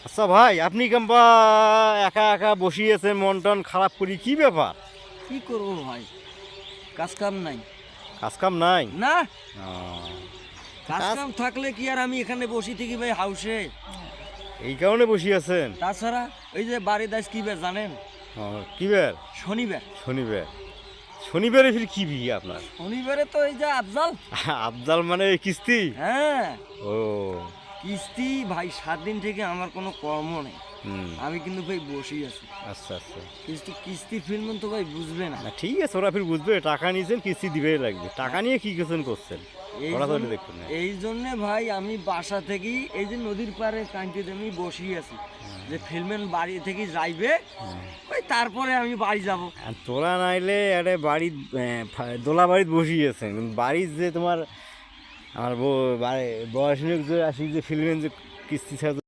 আচ্ছা ভাই, আপনি কেমবা একা একা বসিয়েছেন, মন টন খারাপ করি, কি ব্যাপার? কি করবো ভাই, কাজ কাম নাই। কাজ কাম নাই? না, ও, কাজ কাজ কাম থাকলে কি আর আমি এখানে বসি থাকি ভাই হাউসে? এই কারণে বসিয়েছেন? তাছাড়া ওই যে বাড়ি দাস কি বার জানেন? ও, কি বার? শনিবার। শনিবার। শনিবারে ফির কি বিয়ে আপনার? শনিবারে তো এই যে আফজাল। আফজাল মানে কিস্তি? হ্যাঁ, ও, কিস্তি ভাই, 7 দিন থেকে আমার কোনো কর্ম নেই। হুম, আমি কিন্তু ভাই বসেই আছি। আচ্ছা আচ্ছা। কিস্তি কিস্তি ফিল্ম তো ভাই বুঝবে না। না ঠিক আছে, ওরা ফির বুঝবে, টাকা নিয়েছেন কিস্তি দিবেই লাগবে। টাকা নিয়ে কি কিছু করছেন? ওরা তাহলে দেখুন না। এই জন্যে ভাই আমি বাসা থেকেই এই যে নদীর পাড়ে কান্টিতে আমি বসেই আছি, যে ফিল্মের বাড়ি থেকে যাইবে ওই তারপরে আমি বাড়ি যাব। আর তোরা নাইলে আরে বাড়ি দোলা বাড়িতে বসিয়েছেন, বাড়ির যে তোমার আমার বয়স যে আসি যে ফিল্মের যে কিস্তি ছাড়া